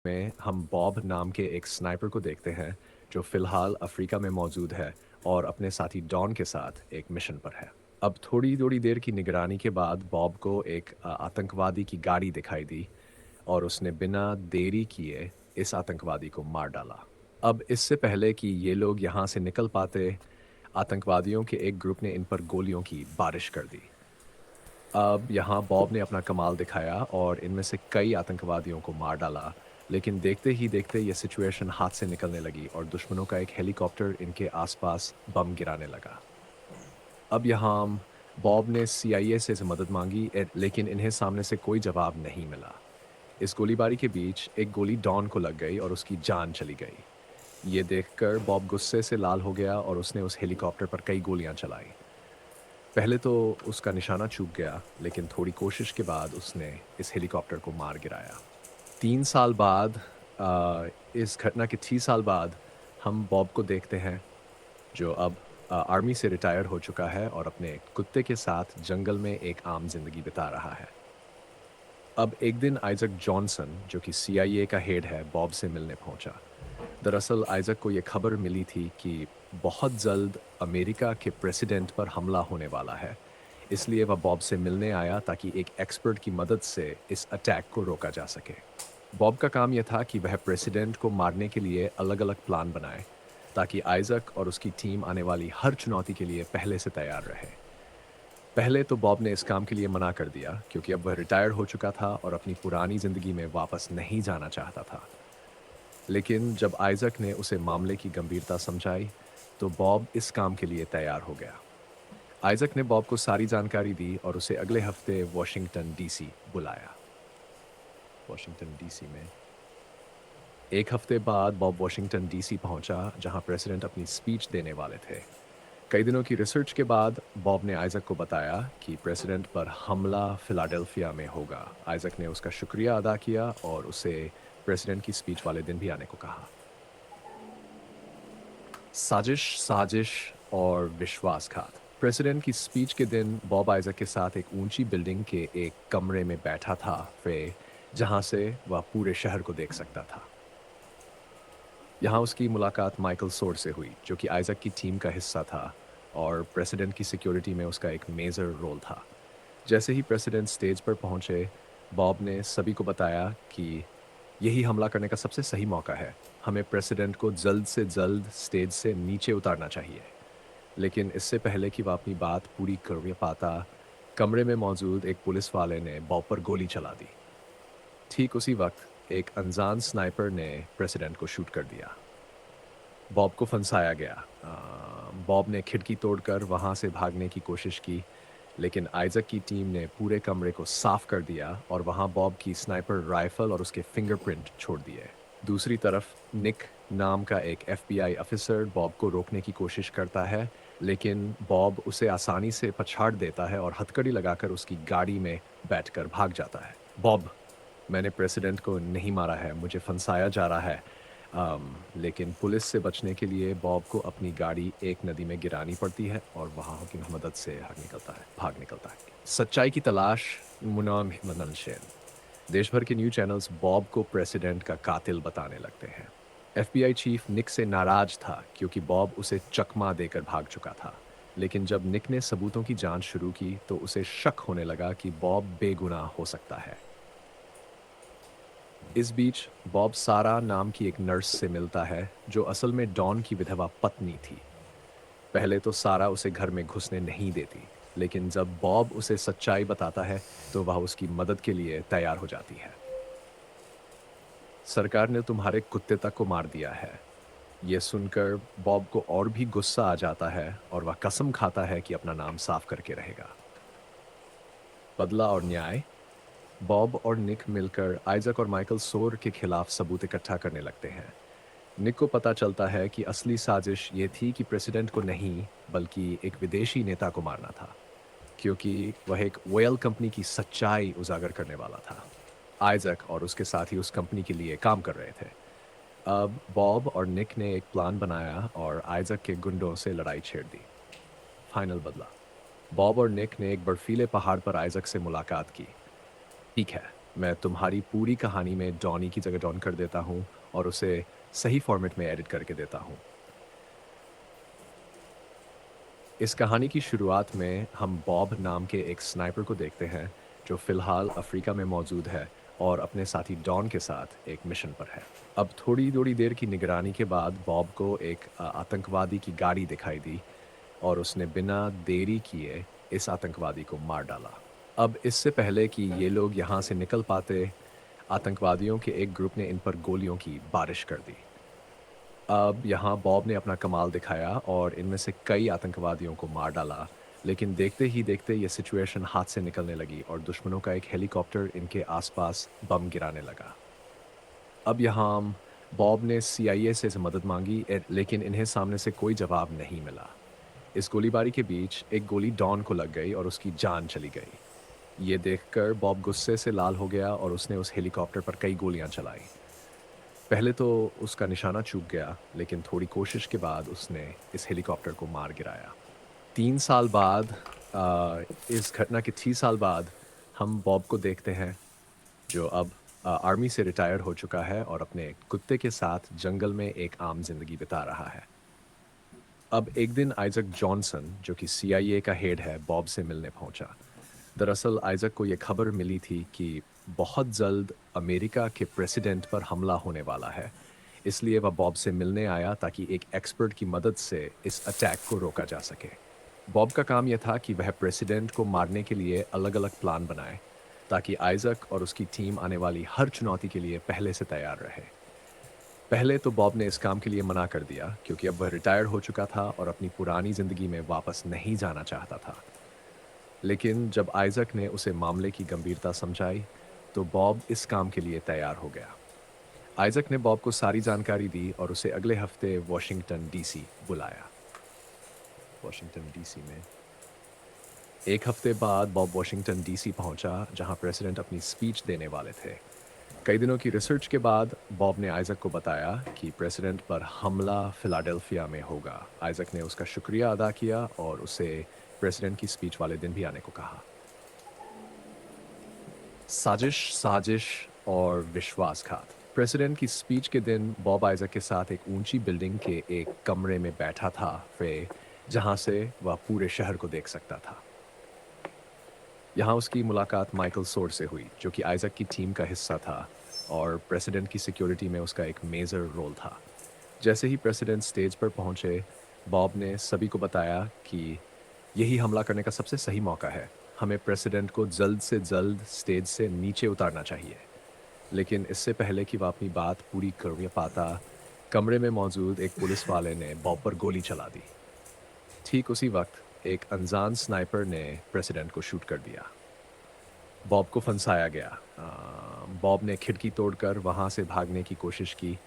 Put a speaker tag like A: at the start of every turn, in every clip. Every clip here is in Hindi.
A: में हम बॉब नाम के एक स्नाइपर को देखते हैं जो फिलहाल अफ्रीका में मौजूद है और अपने साथी डॉन के साथ एक मिशन पर है। अब थोड़ी थोड़ी देर की निगरानी के बाद बॉब को एक आतंकवादी की गाड़ी दिखाई दी और उसने बिना देरी किए इस आतंकवादी को मार डाला। अब इससे पहले कि ये लोग यहाँ से निकल पाते, आतंकवादियों के एक ग्रुप ने इन पर गोलियों की बारिश कर दी। अब यहाँ बॉब ने अपना कमाल दिखाया और इनमें से कई आतंकवादियों को मार डाला, लेकिन देखते ही देखते ये सिचुएशन हाथ से निकलने लगी और दुश्मनों का एक हेलीकॉप्टर इनके आसपास बम गिराने लगा। अब यहाँ बॉब ने सीआईए से मदद मांगी, लेकिन इन्हें सामने से कोई जवाब नहीं मिला। इस गोलीबारी के बीच एक गोली डॉन को लग गई और उसकी जान चली गई। ये देखकर बॉब गुस्से से लाल हो गया और उसने उस हेलीकॉप्टर पर कई गोलियां चलाई। पहले तो उसका निशाना चूक गया, लेकिन थोड़ी कोशिश के बाद उसने इस हेलीकॉप्टर को मार गिराया। 3 साल बाद इस घटना के 6 साल बाद हम बॉब को देखते हैं, जो अब आर्मी से रिटायर हो चुका है और अपने कुत्ते के साथ जंगल में एक आम ज़िंदगी बिता रहा है। अब एक दिन आइज़ैक जॉनसन, जो कि सीआईए का हेड है, बॉब से मिलने पहुंचा। दरअसल आइज़ैक को ये खबर मिली थी कि बहुत जल्द अमेरिका के प्रेसिडेंट पर हमला होने वाला है। इसलिए वह बॉब से मिलने आया ताकि एक एक्सपर्ट की मदद से इस अटैक को रोका जा सके। बॉब का काम यह था कि वह प्रेसिडेंट को मारने के लिए अलग-अलग प्लान बनाए, ताकि आइज़ैक और उसकी टीम आने वाली हर चुनौती के लिए पहले से तैयार रहे। पहले तो बॉब ने इस काम के लिए मना कर दिया, क्योंकि अब वह रिटायर हो चुका था और अपनी पुरानी ज़िंदगी में वापस नहीं जाना चाहता था। लेकिन जब आइज़ैक ने उसे मामले की गंभीरता समझाई, तो बॉब इस काम के लिए तैयार हो गया। आइज़ैक ने बॉब को सारी जानकारी दी और उसे अगले हफ्ते वॉशिंगटन डीसी बुलाया। वॉशिंगटन डीसी में 1 हफ्ते बाद बॉब वॉशिंगटन डीसी पहुंचा, जहां प्रेसिडेंट अपनी स्पीच देने वाले थे। कई दिनों की रिसर्च के बाद बॉब ने आइज़ैक को बताया कि प्रेसिडेंट पर हमला फिलाडेल्फिया में होगा। आइज़ैक ने उसका शुक्रिया अदा किया और उसे प्रेसिडेंट की स्पीच वाले दिन भी आने को कहा। साजिश, साजिश और विश्वासघात। प्रेसिडेंट की स्पीच के दिन बॉब आइज़ैक के साथ एक ऊंची बिल्डिंग के एक कमरे में बैठा था, जहां से वह पूरे शहर को देख सकता था। यहाँ उसकी मुलाकात माइकल सोर से हुई, जो कि आइज़ैक की टीम का हिस्सा था और प्रेसिडेंट की सिक्योरिटी में उसका एक मेजर रोल था। जैसे ही प्रेसिडेंट स्टेज पर पहुंचे, बॉब ने सभी को बताया कि यही हमला करने का सबसे सही मौका है। हमें प्रेसिडेंट को जल्द से जल्द स्टेज से नीचे उतारना चाहिए। लेकिन इससे पहले कि वह अपनी बात पूरी कर पाता, कमरे में मौजूद एक पुलिस वाले ने बॉब पर गोली चला दी। ठीक उसी वक्त एक अनजान स्नाइपर ने प्रेसिडेंट को शूट कर दिया। बॉब को फंसाया गया। बॉब ने खिड़की तोड़कर वहां से भागने की कोशिश की, लेकिन आइज़ैक की टीम ने पूरे कमरे को साफ कर दिया और वहां बॉब की स्नाइपर राइफल और उसके फिंगरप्रिंट छोड़ दिए। दूसरी तरफ निक नाम का एक एफबीआई अफिसर बॉब को रोकने की कोशिश करता है, लेकिन बॉब उसे आसानी से पछाड़ देता है और हथकड़ी लगाकर उसकी गाड़ी में बैठकर भाग जाता है। बॉब, मैंने प्रेसिडेंट को नहीं मारा है, मुझे फंसाया जा रहा है। लेकिन पुलिस से बचने के लिए बॉब को अपनी गाड़ी एक नदी में गिरानी पड़ती है और वहाँ की मदद से भाग निकलता है। सच्चाई की तलाश, मुनाम मननशेन। देश भर के न्यूज़ चैनल्स बॉब को प्रेसिडेंट का कातिल बताने लगते हैं। एफबीआई चीफ निक से नाराज था क्योंकि बॉब उसे चकमा देकर भाग चुका था। लेकिन जब निक ने सबूतों की जांच शुरू की, तो उसे शक होने लगा कि बॉब बेगुनाह हो सकता है। इस बीच बॉब सारा नाम की एक नर्स से मिलता है, जो असल में डॉन की विधवा पत्नी थी। पहले तो सारा उसे घर में घुसने नहीं देती, लेकिन जब बॉब उसे सच्चाई बताता है, तो वह उसकी मदद के लिए तैयार हो जाती है। सरकार ने तुम्हारे कुत्ते तक को मार दिया है। ये सुनकर बॉब को और भी गुस्सा आ जाता है और वह कसम खाता है कि अपना नाम साफ करके रहेगा। बदला और न्याय। बॉब और निक मिलकर आइजक और माइकल सोर के खिलाफ सबूत इकट्ठा करने लगते हैं। निक को पता चलता है कि असली साजिश ये थी कि प्रेसिडेंट को नहीं, बल्कि एक विदेशी नेता को मारना था, क्योंकि वह एक वेल कंपनी की सच्चाई उजागर करने वाला था। आइजक और उसके साथी उस कंपनी के लिए काम कर रहे थे। अब बॉब और निक ने एक प्लान बनाया और आइजक के गुंडों से लड़ाई छेड़ दी। फाइनल बदला। बॉब और निक ने एक बर्फीले पहाड़ पर आइजक से मुलाकात की। ठीक है, मैं तुम्हारी पूरी कहानी में डॉनी की जगह डॉन कर देता हूँ और उसे सही फॉर्मेट में एडिट करके देता हूँ। इस कहानी की शुरुआत में हम बॉब नाम के एक स्नाइपर को देखते हैं जो फिलहाल अफ्रीका में मौजूद है और अपने साथी डॉन के साथ एक मिशन पर है। अब थोड़ी थोड़ी देर की निगरानी के बाद बॉब को एक आतंकवादी की गाड़ी दिखाई दी और उसने बिना देरी किए इस आतंकवादी को मार डाला। अब इससे पहले कि ये लोग यहाँ से निकल पाते, आतंकवादियों के एक ग्रुप ने इन पर गोलियों की बारिश कर दी। अब यहाँ बॉब ने अपना कमाल दिखाया और इनमें से कई आतंकवादियों को मार डाला, लेकिन देखते ही देखते ये सिचुएशन हाथ से निकलने लगी और दुश्मनों का एक हेलीकॉप्टर इनके आसपास बम गिराने लगा। अब यहाँ बॉब ने सीआईए से मदद मांगी, लेकिन इन्हें सामने से कोई जवाब नहीं मिला। इस गोलीबारी के बीच एक गोली डॉन को लग गई और उसकी जान चली गई। ये देखकर बॉब गुस्से से लाल हो गया और उसने उस हेलीकॉप्टर पर कई गोलियां चलाई। पहले तो उसका निशाना चूक गया, लेकिन थोड़ी कोशिश के बाद उसने इस हेलीकॉप्टर को मार गिराया। 3 साल बाद इस घटना के 3 साल बाद हम बॉब को देखते हैं, जो अब आर्मी से रिटायर हो चुका है और अपने कुत्ते के साथ जंगल में एक आम ज़िंदगी बिता रहा है। अब एक दिन आइज़ैक जॉनसन, जो कि सीआईए का हेड है, बॉब से मिलने पहुंचा। दरअसल आइज़ैक को ये खबर मिली थी कि बहुत जल्द अमेरिका के प्रेसिडेंट पर हमला होने वाला है। इसलिए वह बॉब से मिलने आया ताकि एक एक्सपर्ट की मदद से इस अटैक को रोका जा सके। बॉब का काम यह था कि वह प्रेसिडेंट को मारने के लिए अलग-अलग प्लान बनाए, ताकि आइज़ैक और उसकी टीम आने वाली हर चुनौती के लिए पहले से तैयार रहे। पहले तो बॉब ने इस काम के लिए मना कर दिया, क्योंकि अब वह रिटायर हो चुका था और अपनी पुरानी ज़िंदगी में वापस नहीं जाना चाहता था। लेकिन जब आइज़ैक ने उसे मामले की गंभीरता समझाई, तो बॉब इस काम के लिए तैयार हो गया। आइज़ैक ने बॉब को सारी जानकारी दी और उसे अगले हफ्ते वॉशिंगटन डीसी बुलाया। वॉशिंगटन डीसी में 1 हफ्ते बाद बॉब वॉशिंगटन डीसी पहुंचा, जहां प्रेसिडेंट अपनी स्पीच देने वाले थे। कई दिनों की रिसर्च के बाद बॉब ने आइज़ैक को बताया कि प्रेसिडेंट पर हमला फिलाडेल्फिया में होगा। आइज़ैक ने उसका शुक्रिया अदा किया और उसे प्रेसिडेंट की स्पीच वाले दिन भी आने को कहा। साजिश, साजिश और विश्वासघात। प्रेसिडेंट की स्पीच के दिन बॉब आइज़ैक के साथ एक ऊंची बिल्डिंग के एक कमरे में बैठा था, जहां से वह पूरे शहर को देख सकता था। यहाँ उसकी मुलाकात माइकल सोर से हुई, जो कि आइज़ैक की टीम का हिस्सा था और प्रेसिडेंट की सिक्योरिटी में उसका एक मेजर रोल था। जैसे ही प्रेसिडेंट स्टेज पर पहुंचे, बॉब ने सभी को बताया कि यही हमला करने का सबसे सही मौका है। हमें प्रेसिडेंट को जल्द से जल्द स्टेज से नीचे उतारना चाहिए। लेकिन इससे पहले कि वह अपनी बात पूरी कर पाता, कमरे में मौजूद एक पुलिस वाले ने बॉब पर गोली चला दी। ठीक उसी वक्त एक अनजान स्नाइपर ने प्रेसिडेंट को शूट कर दिया। बॉब को फंसाया गया। बॉब ने खिड़की तोड़कर वहां से भागने की कोशिश की,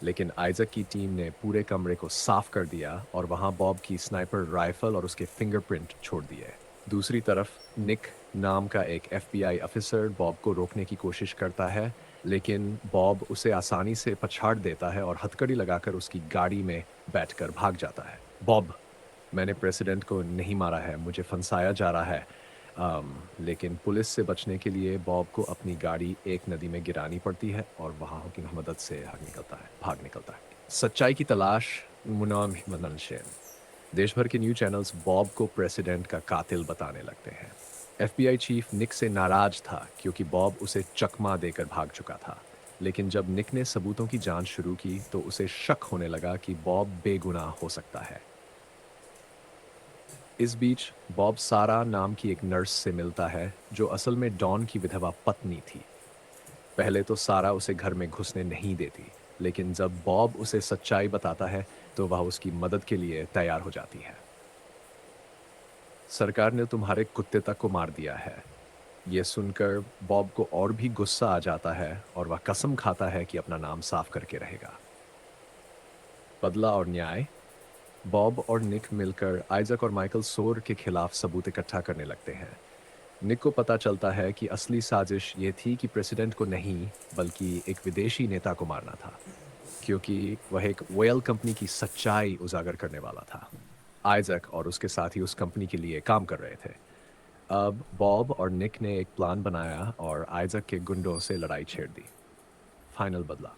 A: लेकिन आइज़ैक की टीम ने पूरे कमरे को साफ कर दिया और वहां बॉब की स्नाइपर राइफल और उसके फिंगरप्रिंट छोड़ दिए। दूसरी तरफ निक नाम का एक एफबीआई अफिसर बॉब को रोकने की कोशिश करता है, लेकिन बॉब उसे आसानी से पछाड़ देता है और हथकड़ी लगाकर उसकी गाड़ी में बैठकर भाग जाता है। बॉब, मैंने प्रेसिडेंट को नहीं मारा है, मुझे फंसाया जा रहा है। लेकिन पुलिस से बचने के लिए बॉब को अपनी गाड़ी एक नदी में गिरानी पड़ती है और वहाँ की मदद से भाग निकलता है। सच्चाई की तलाश, मुनाम मननशेन। देश भर के न्यूज़ चैनल्स बॉब को प्रेसिडेंट का कातिल बताने लगते हैं। एफबीआई चीफ निक से नाराज था क्योंकि बॉब उसे चकमा देकर भाग चुका था। लेकिन जब निक ने सबूतों की जांच शुरू की, तो उसे शक होने लगा कि बॉब बेगुनाह हो सकता है। इस बीच बॉब सारा नाम की एक नर्स से मिलता है, जो असल में डॉन की विधवा पत्नी थी। पहले तो सारा उसे घर में घुसने नहीं देती, लेकिन जब बॉब उसे सच्चाई बताता है, तो वह उसकी मदद के लिए तैयार हो जाती है। सरकार ने तुम्हारे कुत्ते तक को मार दिया है। यह सुनकर बॉब को और भी गुस्सा आ जाता है और वह कसम खाता है कि अपना नाम साफ करके रहेगा। बदला और न्याय। बॉब और निक मिलकर आइज़ैक और माइकल सोर के खिलाफ सबूत इकट्ठा करने लगते हैं। निक को पता चलता है कि असली साजिश ये थी कि प्रेसिडेंट को नहीं, बल्कि एक विदेशी नेता को मारना था, क्योंकि वह एक ऑयल कंपनी की सच्चाई उजागर करने वाला था। आइज़ैक और उसके साथी उस कंपनी के लिए काम कर रहे थे। अब बॉब और निक ने एक प्लान बनाया और आइजक के गुंडों से लड़ाई छेड़ दी। फाइनल बदला।